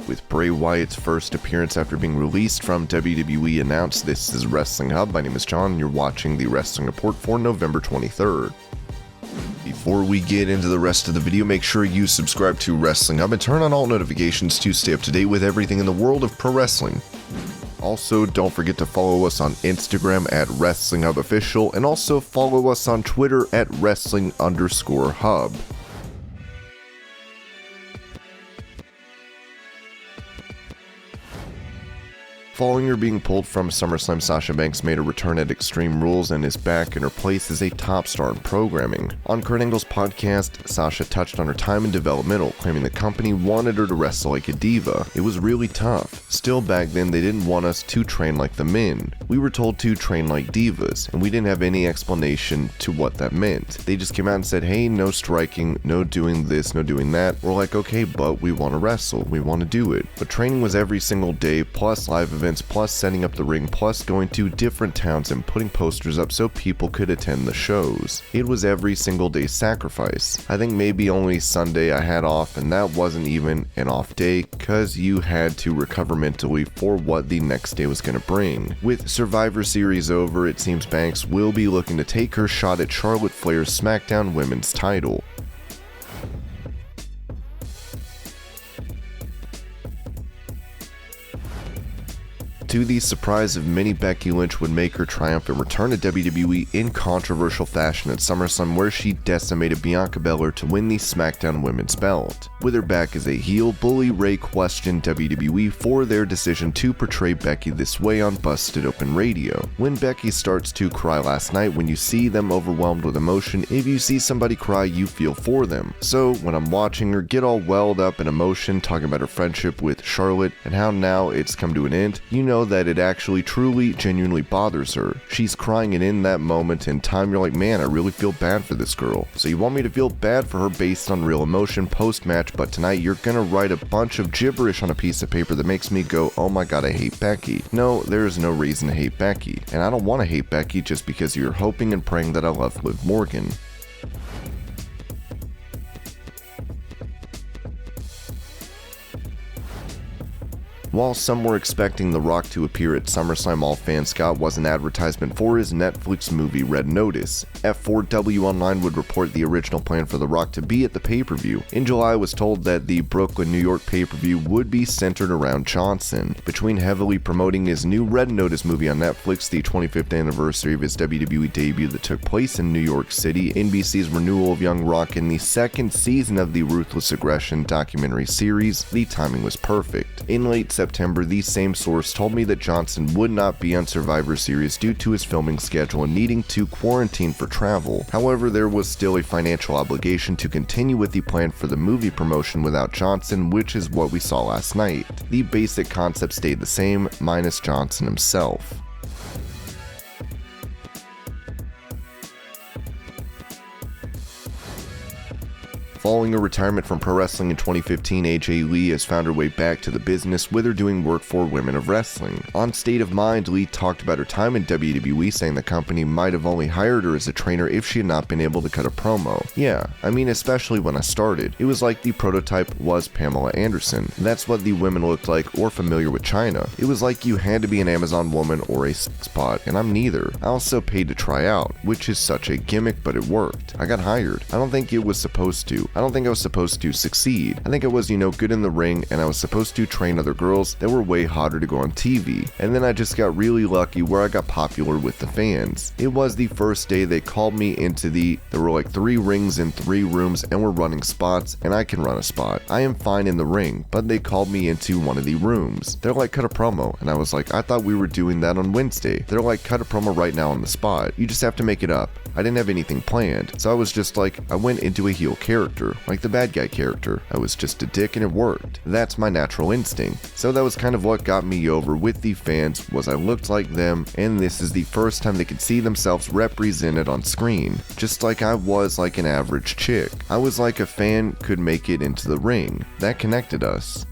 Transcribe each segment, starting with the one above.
with Bray Wyatt's first appearance after being released from WWE announced. This is Wrestling Hub. My name is John, and you're watching the Wrestling Report for November 23rd. Before we get into the rest of the video, make sure you subscribe to Wrestling Hub and turn on all notifications to stay up to date with everything in the world of pro wrestling. Also, don't forget to follow us on Instagram at Wrestling Hub Official, and also follow us on Twitter at Wrestling_Hub. Following her being pulled from SummerSlam, Sasha Banks made a return at Extreme Rules and is back in her place as a top star in programming. On Kurt Angle's podcast, Sasha touched on her time in developmental, claiming the company wanted her to wrestle like a diva. It was really tough. Still, back then they didn't want us to train like the men. We were told to train like divas, and we didn't have any explanation to what that meant. They just came out and said, hey, no striking, no doing this, no doing that. We're like, okay, but we want to wrestle, we want to do it. But training was every single day, plus live events, plus setting up the ring, plus going to different towns and putting posters up so people could attend the shows. It was every single day sacrifice. I think maybe only Sunday I had off, and that wasn't even an off day because you had to recover mentally for what the next day was going to bring. With Survivor Series over, it seems Banks will be looking to take her shot at Charlotte Flair's SmackDown Women's title. To the surprise of many, Becky Lynch would make her triumphant return to WWE in controversial fashion at SummerSlam, where she decimated Bianca Belair to win the SmackDown Women's belt. With her back as a heel, Bully Ray questioned WWE for their decision to portray Becky this way on Busted Open Radio. When Becky starts to cry last night, when you see them overwhelmed with emotion, if you see somebody cry, you feel for them. So when I'm watching her get all welled up in emotion, talking about her friendship with Charlotte and how now it's come to an end, you know that it actually truly genuinely bothers her. She's crying, and in that moment in time you're like, man, I really feel bad for this girl. So you want me to feel bad for her based on real emotion post-match, but tonight you're gonna write a bunch of gibberish on a piece of paper that makes me go, oh my god, I hate Becky. No, there is no reason to hate Becky, and I don't want to hate Becky just because you're hoping and praying that I love Liv Morgan. While some were expecting The Rock to appear at SummerSlam, all fans got was an advertisement for his Netflix movie Red Notice. F4W Online would report the original plan for The Rock to be at the pay-per-view. In July, I was told that the Brooklyn, New York pay-per-view would be centered around Johnson. Between heavily promoting his new Red Notice movie on Netflix, the 25th anniversary of his WWE debut that took place in New York City, NBC's renewal of Young Rock, and the second season of the Ruthless Aggression documentary series, the timing was perfect. In late September, the same source told me that Johnson would not be on Survivor Series due to his filming schedule and needing to quarantine for travel. However, there was still a financial obligation to continue with the plan for the movie promotion without Johnson, which is what we saw last night. The basic concept stayed the same, minus Johnson himself. Following a retirement from pro wrestling in 2015, AJ Lee has found her way back to the business, with her doing work for Women of Wrestling. On State of Mind, Lee talked about her time in WWE, saying the company might have only hired her as a trainer if she had not been able to cut a promo. Yeah, I mean, especially when I started. It was like the prototype was Pamela Anderson. That's what the women looked like, or familiar with China. It was like you had to be an Amazon woman or a spot, and I'm neither. I also paid to try out, which is such a gimmick, but it worked. I got hired. I don't think it was supposed to. I don't think I was supposed to succeed. I think I was, good in the ring, and I was supposed to train other girls that were way hotter to go on TV. And then I just got really lucky where I got popular with the fans. It was the first day they called me into there were like 3 rings in 3 rooms, and we're running spots, and I can run a spot. I am fine in the ring, but they called me into one of the rooms. They're like, cut a promo, and I was like, I thought we were doing that on Wednesday. They're like, cut a promo right now on the spot. You just have to make it up. I didn't have anything planned, so I was just like, I went into a heel character, like the bad guy character. I was just a dick and it worked. That's my natural instinct. So that was kind of what got me over with the fans, was I looked like them, and this is the first time they could see themselves represented on screen. Just like I was like an average chick. I was like a fan could make it into the ring. That connected us.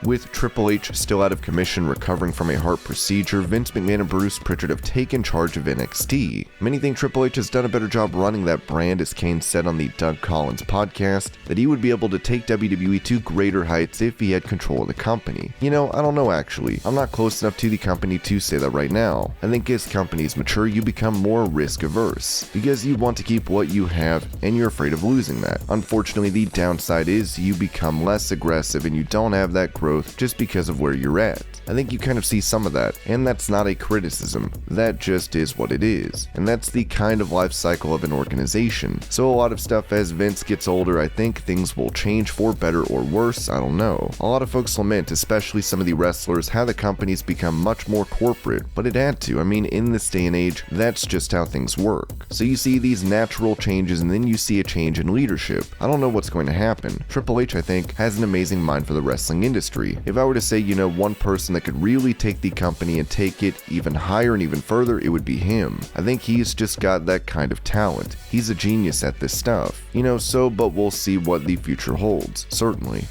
With Triple H still out of commission recovering from a heart procedure, Vince McMahon and Bruce Pritchard have taken charge of NXT. Many think Triple H has done a better job running that brand, as Kane said on the Doug Collins podcast, that he would be able to take WWE to greater heights if he had control of the company. You know, I don't know actually. I'm not close enough to the company to say that right now. I think as companies mature, you become more risk averse, because you want to keep what you have and you're afraid of losing that. Unfortunately, the downside is you become less aggressive and you don't have that growth just because of where you're at. I think you kind of see some of that, and that's not a criticism. That just is what it is. And that's the kind of life cycle of an organization. So a lot of stuff as Vince gets older, I think things will change for better or worse, I don't know. A lot of folks lament, especially some of the wrestlers, how the company's become much more corporate, but it had to. I mean, in this day and age, that's just how things work. So you see these natural changes and then you see a change in leadership. I don't know what's going to happen. Triple H, I think, has an amazing mind for the wrestling industry. If I were to say, you know, one person that could really take the company and take it even higher and even further, it would be him. I think he's just got that kind of talent. He's a genius at this stuff. You know, but we'll see what the future holds, certainly.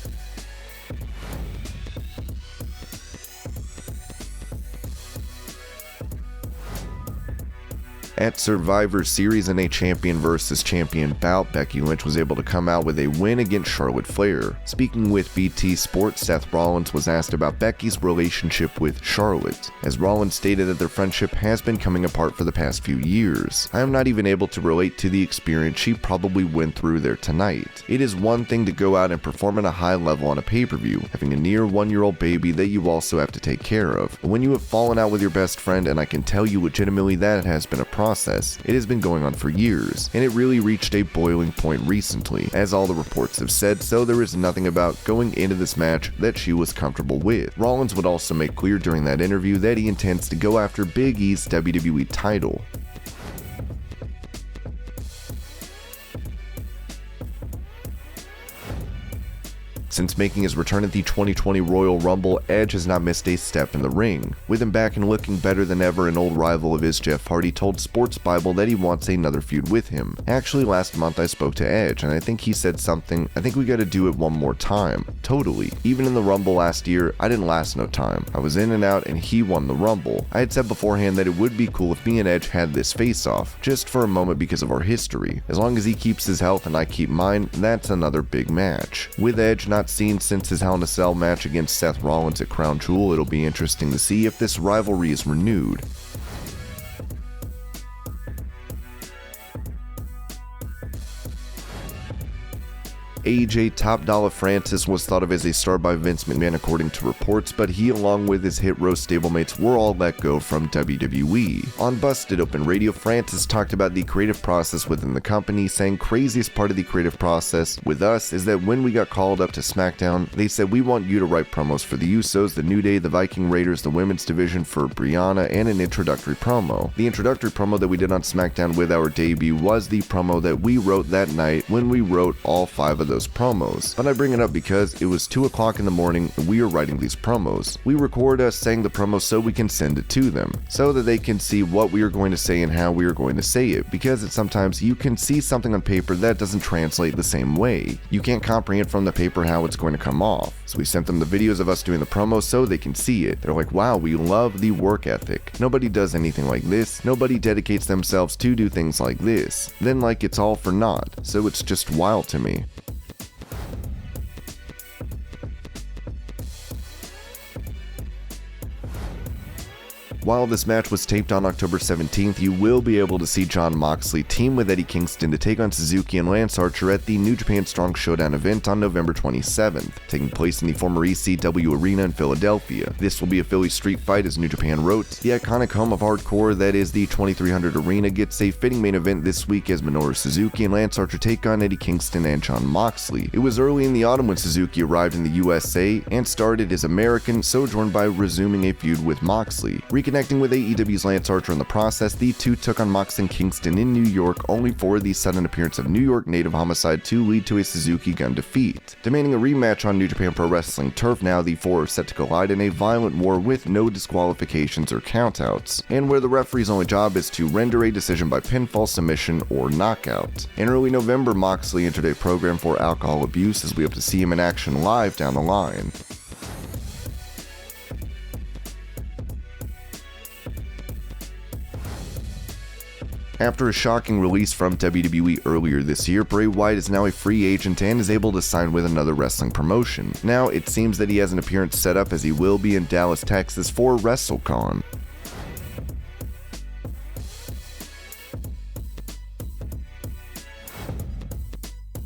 At Survivor Series in a champion versus champion bout, Becky Lynch was able to come out with a win against Charlotte Flair. Speaking with BT Sports, Seth Rollins was asked about Becky's relationship with Charlotte, as Rollins stated that their friendship has been coming apart for the past few years. I am not even able to relate to the experience she probably went through there tonight. It is one thing to go out and perform at a high level on a pay-per-view, having a near 1-year-old baby that you also have to take care of. But when you have fallen out with your best friend, and I can tell you legitimately that has been a process. It has been going on for years, and it really reached a boiling point recently, as all the reports have said, so there is nothing about going into this match that she was comfortable with. Rollins would also make clear during that interview that he intends to go after Big E's WWE title. Since making his return at the 2020 Royal Rumble, Edge has not missed a step in the ring. With him back and looking better than ever, an old rival of his, Jeff Hardy, told Sports Bible that he wants another feud with him. Actually, last month I spoke to Edge, and I think he said something, I think we gotta do it one more time. Totally. Even in the Rumble last year, I didn't last no time. I was in and out, and he won the Rumble. I had said beforehand that it would be cool if me and Edge had this face-off, just for a moment because of our history. As long as he keeps his health and I keep mine, that's another big match. With Edge not seen since his Hell in a Cell match against Seth Rollins at Crown Jewel, it'll be interesting to see if this rivalry is renewed. AJ Top Dollar Francis was thought of as a star by Vince McMahon according to reports, but he along with his Hit Row stablemates were all let go from WWE. On Busted Open Radio, Francis talked about the creative process within the company, saying craziest part of the creative process with us is that when we got called up to SmackDown, they said we want you to write promos for the Usos, the New Day, the Viking Raiders, the women's division for Brianna, and an introductory promo. The introductory promo that we did on SmackDown with our debut was the promo that we wrote that night when we wrote all 5 of those promos. But I bring it up because it was 2 o'clock in the morning and we were writing these promos. We record us saying the promo so we can send it to them, so that they can see what we are going to say and how we are going to say it, because sometimes you can see something on paper that doesn't translate the same way. You can't comprehend from the paper how it's going to come off. So we sent them the videos of us doing the promo so they can see it. They're like, wow, we love the work ethic. Nobody does anything like this. Nobody dedicates themselves to do things like this. Then like it's all for naught. So it's just wild to me. While this match was taped on October 17th, you will be able to see Jon Moxley team with Eddie Kingston to take on Suzuki and Lance Archer at the New Japan Strong Showdown event on November 27th, taking place in the former ECW Arena in Philadelphia. This will be a Philly street fight, as New Japan wrote. The iconic home of hardcore, that is the 2300 Arena, gets a fitting main event this week as Minoru Suzuki and Lance Archer take on Eddie Kingston and Jon Moxley. It was early in the autumn when Suzuki arrived in the USA and started his American sojourn by resuming a feud with Moxley. Reconnecting with AEW's Lance Archer in the process, the two took on Mox and Kingston in New York, only for the sudden appearance of New York native Homicide to lead to a Suzuki Gun defeat. Demanding a rematch on New Japan Pro Wrestling turf, now the four are set to collide in a violent war with no disqualifications or countouts, and where the referee's only job is to render a decision by pinfall, submission, or knockout. In early November, Moxley entered a program for alcohol abuse, as we hope to see him in action live down the line. After a shocking release from WWE earlier this year, Bray Wyatt is now a free agent and is able to sign with another wrestling promotion. Now, it seems that he has an appearance set up as he will be in Dallas, Texas for WrestleCon.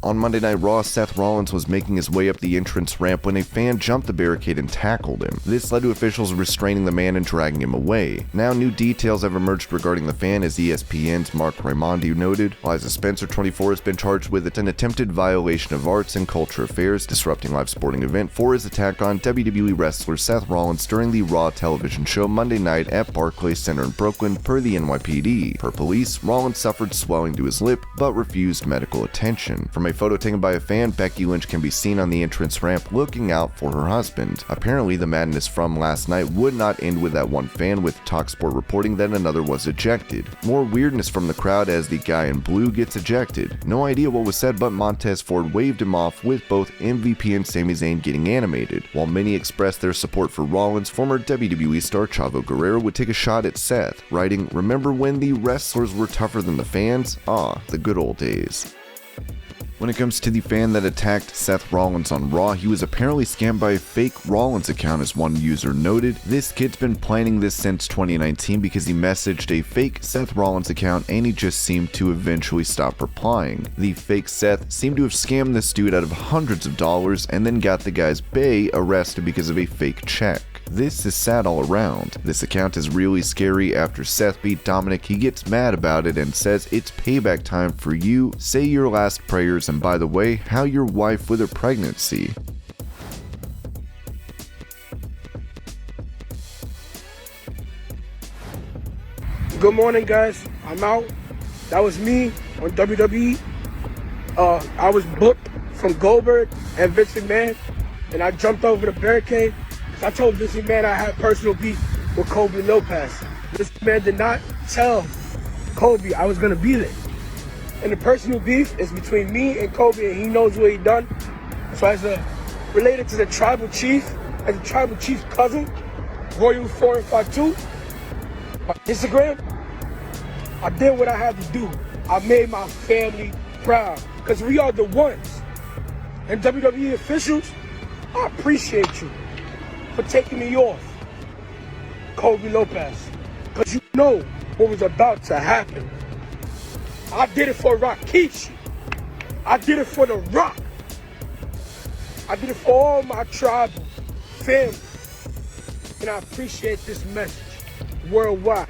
On Monday Night Raw, Seth Rollins was making his way up the entrance ramp when a fan jumped the barricade and tackled him. This led to officials restraining the man and dragging him away. Now, new details have emerged regarding the fan, as ESPN's Mark Raimondi noted. Liza Spencer, 24, has been charged with an attempted violation of arts and culture affairs, disrupting live sporting event for his attack on WWE wrestler Seth Rollins during the Raw television show Monday night at Barclays Center in Brooklyn, per the NYPD. Per police, Rollins suffered swelling to his lip, but refused medical attention. From a photo taken by a fan, Becky Lynch can be seen on the entrance ramp looking out for her husband. Apparently, the madness from last night would not end with that one fan, with TalkSport reporting that another was ejected. More weirdness from the crowd as the guy in blue gets ejected. No idea what was said, but Montez Ford waved him off, with both MVP and Sami Zayn getting animated. While many expressed their support for Rollins, former WWE star Chavo Guerrero would take a shot at Seth, writing, "Remember when the wrestlers were tougher than the fans? Ah, the good old days." When it comes to the fan that attacked Seth Rollins on Raw, he was apparently scammed by a fake Rollins account, as one user noted. This kid's been planning this since 2019 because he messaged a fake Seth Rollins account and he just seemed to eventually stop replying. The fake Seth seemed to have scammed this dude out of hundreds of dollars and then got the guy's bae arrested because of a fake check. This is sad all around. This account is really scary. After Seth beat Dominic, he gets mad about it and says it's payback time for you. Say your last prayers, and by the way, how your wife with her pregnancy. Good morning, guys. I'm out. That was me on WWE. I was booked from Goldberg and Vince McMahon, and I jumped over the barricade. I told Vince McMahon I had personal beef with Kobe Lopez. Vince McMahon did not tell Kobe I was gonna be there. And the personal beef is between me and Kobe, and he knows what he done. So related to the tribal chief, as the tribal chief's cousin, Royal 452, on Instagram, I did what I had to do. I made my family proud, because we are the ones. And WWE officials, I appreciate you for taking me off, Kobe Lopez, because you know what was about to happen. I did it for Rikishi. I did it for The Rock. I did it for all my tribal family. And I appreciate this message worldwide.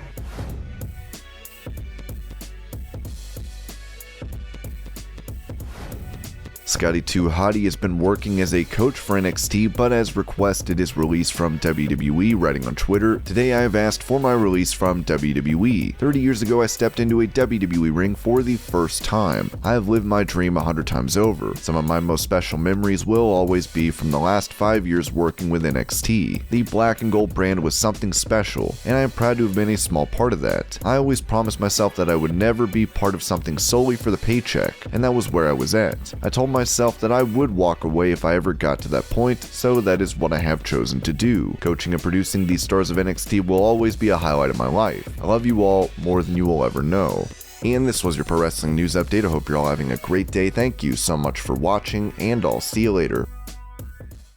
Scotty 2 Hottie has been working as a coach for NXT, but has requested his release from WWE, writing on Twitter, "Today I have asked for my release from WWE. 30 years ago I stepped into a WWE ring for the first time. I have lived my dream 100 times over. Some of my most special memories will always be from the last 5 years working with NXT. The black and gold brand was something special, and I am proud to have been a small part of that. I always promised myself that I would never be part of something solely for the paycheck, and that was where I was at. I told myself that I would walk away if I ever got to that point, so that is what I have chosen to do. Coaching and producing these stars of NXT will always be a highlight of my life. I love you all more than you will ever know." And this was your Pro Wrestling News Update. I hope you're all having a great day. Thank you so much for watching, and I'll see you later.